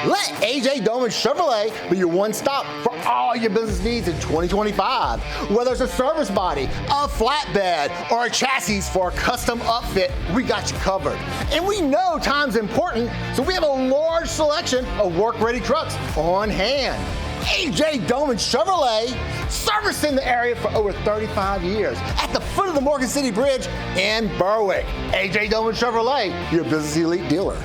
Let AJ Doman Chevrolet be your one stop for all your business needs in 2025. Whether it's a service body, a flatbed, or a chassis for a custom upfit, we got you covered. And we know time's important, so we have a large selection of work-ready trucks on hand. AJ Doman Chevrolet, servicing the area for over 35 years at the foot of the Morgan City Bridge in Berwick. AJ Doman Chevrolet, your business elite dealer.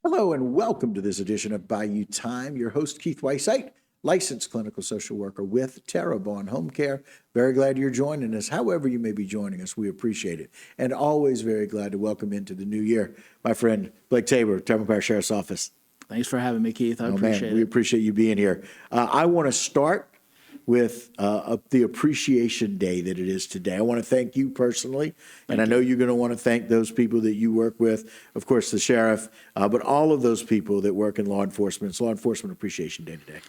Hello and welcome to this edition of Bayou Time. Your host, Keith Weissite, licensed clinical social worker with Terrebonne Home Care. Very glad you're joining us. However you may be joining us, we appreciate it. And always very glad to welcome into the new year my friend Blake Tabor, Terrebonne Parish Sheriff's Office. Thanks for having me, Keith. I appreciate it. We appreciate you being here. I want to start with the Appreciation Day that it is today. I want to thank you personally, and I know you're going to want to thank those people that you work with, of course, the sheriff, but all of those people that work in law enforcement. It's Law Enforcement Appreciation Day today.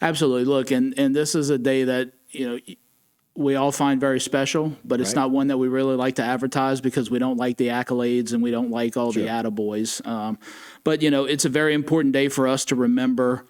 Absolutely. Look, and this is a day that, we all find very special, but it's not one that we really like to advertise because we don't like the accolades and we don't like all the attaboys. But, it's a very important day for us to remember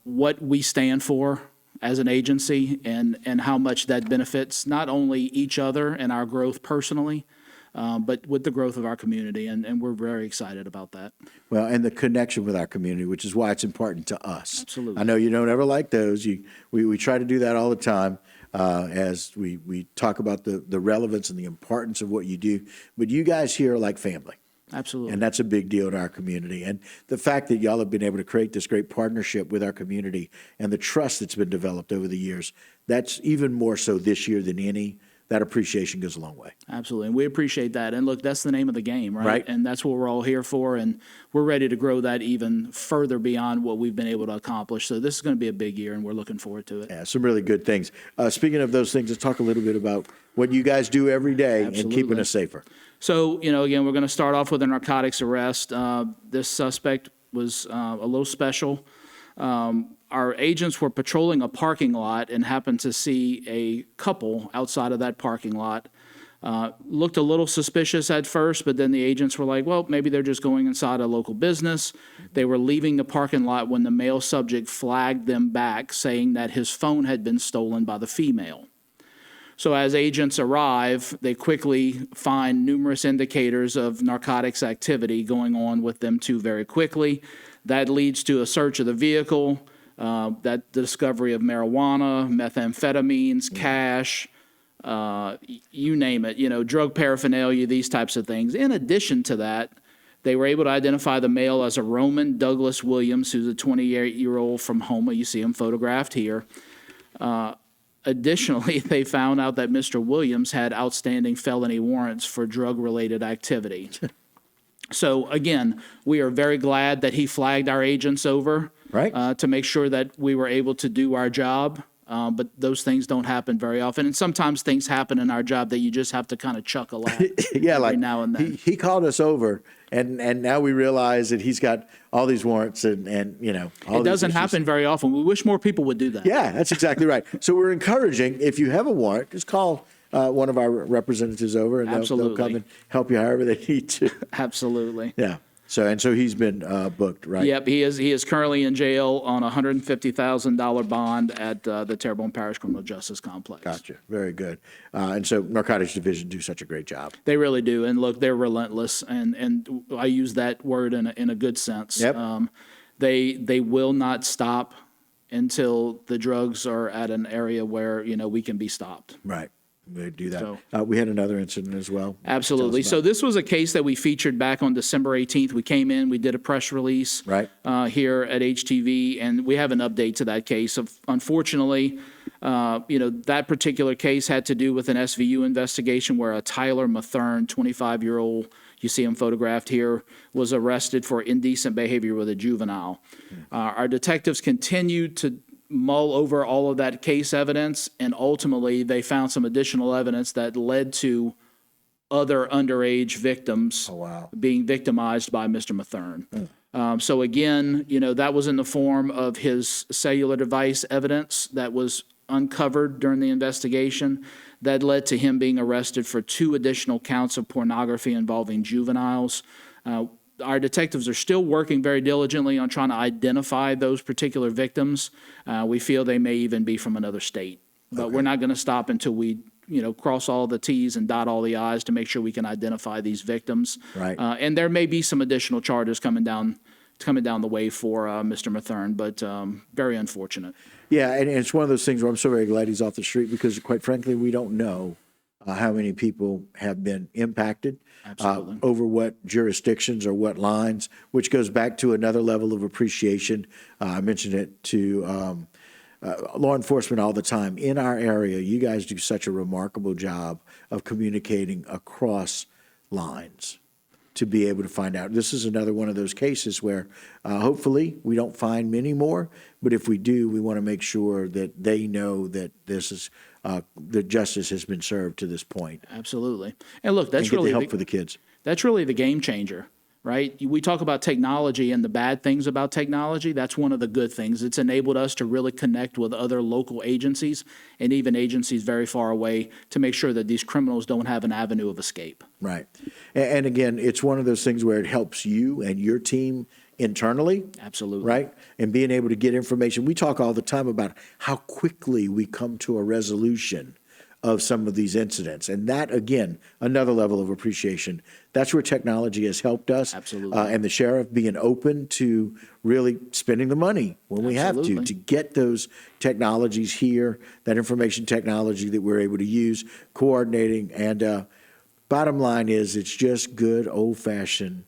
what we stand for as an agency and how much that benefits not only each other and our growth personally, but with the growth of our community. And we're very excited about that. Well, and the connection with our community, which is why it's important to us. Absolutely. I know you don't ever like those. We try to do that all the time as we talk about the relevance and the importance of what you do. But you guys here are like family. Absolutely. And that's a big deal in our community. And the fact that y'all have been able to create this great partnership with our community and the trust that's been developed over the years, that's even more so this year than any. That appreciation goes a long way. Absolutely. And we appreciate that. And look, that's the name of the game, right? And that's what we're all here for. And we're ready to grow that even further beyond what we've been able to accomplish. So this is going to be a big year, and we're looking forward to it. Yeah, some really good things. Speaking of those things, let's talk a little bit about what you guys do every day in keeping us safer. So, again, we're going to start off with a narcotics arrest. This suspect was a little special. Our agents were patrolling a parking lot and happened to see a couple outside of that parking lot. Looked a little suspicious at first, but then the agents were like, well, maybe they're just going inside a local business. They were leaving the parking lot when the male subject flagged them back, saying that his phone had been stolen by the female. So as agents arrive, they quickly find numerous indicators of narcotics activity going on with them two very quickly. That leads to a search of the vehicle, the discovery of marijuana, methamphetamines, cash, you name it, drug paraphernalia, these types of things. In addition to that, they were able to identify the male as a Roman Douglas Williams, who's a 28-year-old from Houma. You see him photographed here. Additionally, they found out that Mr. Williams had outstanding felony warrants for drug-related activity. So, again, we are very glad that he flagged our agents over to make sure that we were able to do our job. But those things don't happen very often. And sometimes things happen in our job that you just have to kind of chuckle at every now and then. He called us over, and now we realize that he's got all these warrants and all it doesn't happen very often. We wish more people would do that. Yeah, that's exactly right. So we're encouraging, if you have a warrant, just call one of our representatives over, and they'll come and help you however they need to. Absolutely. Yeah. So he's been booked, right? Yep, he is currently in jail on a $150,000 bond at the Terrebonne Parish Criminal Justice Complex. Gotcha. Very good. And so Narcotics Division do such a great job. They really do. And look, they're relentless, and I use that word in a good sense. Yep. They will not stop until the drugs are at an area where we can be stopped. Right. They do that. We had another incident as well. Absolutely. So this was a case that we featured back on December 18th. We came in, we did a press release here at HTV, and we have an update to that case. Unfortunately, that particular case had to do with an SVU investigation where a Tyler Mathern, 25-year-old, you see him photographed here, was arrested for indecent behavior with a juvenile. Our detectives continued to mull over all of that case evidence, and ultimately they found some additional evidence that led to other underage victims being victimized by Mr. Mathern. So again, that was in the form of his cellular device evidence that was uncovered during the investigation that led to him being arrested for 2 additional counts of pornography involving juveniles. Our detectives are still working very diligently on trying to identify those particular victims. We feel they may even be from another state, but we're not going to stop until we cross all the T's and dot all the I's to make sure we can identify these victims. Right. And there may be some additional charges coming down the way for Mr. Mathern, but very unfortunate. Yeah, and it's one of those things where I'm so very glad he's off the street because, quite frankly, we don't know how many people have been impacted over what jurisdictions or what lines, which goes back to another level of appreciation. I mentioned it to law enforcement all the time. In our area, you guys do such a remarkable job of communicating across lines to be able to find out. This is another one of those cases where hopefully we don't find many more, but if we do, we want to make sure that they know that this is that justice has been served to this point. Absolutely. And look, that's And get really the help for the kids. That's really the game changer, right? We talk about technology and the bad things about technology. That's one of the good things. It's enabled us to really connect with other local agencies and even agencies very far away to make sure that these criminals don't have an avenue of escape. Right. And again, it's one of those things where it helps you and your team internally. Absolutely. Right? And being able to get information. We talk all the time about how quickly we come to a resolution of some of these incidents. And that, again, another level of appreciation. That's where technology has helped us. Absolutely. And the sheriff being open to really spending the money when we have to get those technologies here, that information technology that we're able to use, coordinating. And bottom line is it's just good old-fashioned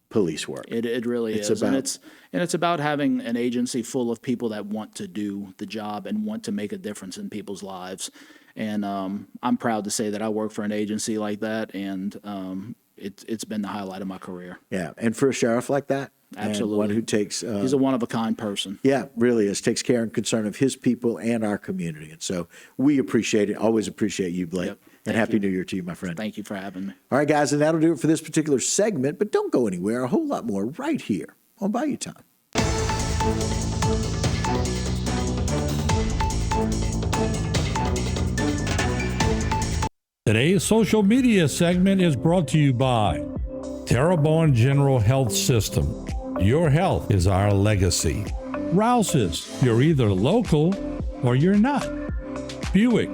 police work. It really is. And it's about having an agency full of people that want to do the job and want to make a difference in people's lives. And I'm proud to say that I work for an agency like that, and it's been the highlight of my career. Yeah, and for a sheriff like that, Absolutely. and one who takes He's a one-of-a-kind person. yeah, really is, takes care and concern of his people and our community. And so we appreciate it, always appreciate you, Blake. Yep. And Happy New Year to you, my friend. Thank you for having me. All right, guys, and that'll do it for this particular segment, but don't go anywhere. A whole lot more right here on Bayou Time. Today's social media segment is brought to you by Terrebonne General Health System. Your health is our legacy. Rouse's, you're either local or you're not. Buick,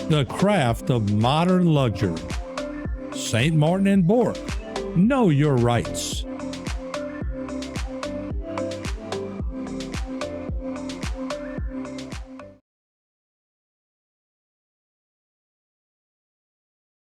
the craft of modern luxury. St. Martin and Bork, know your rights.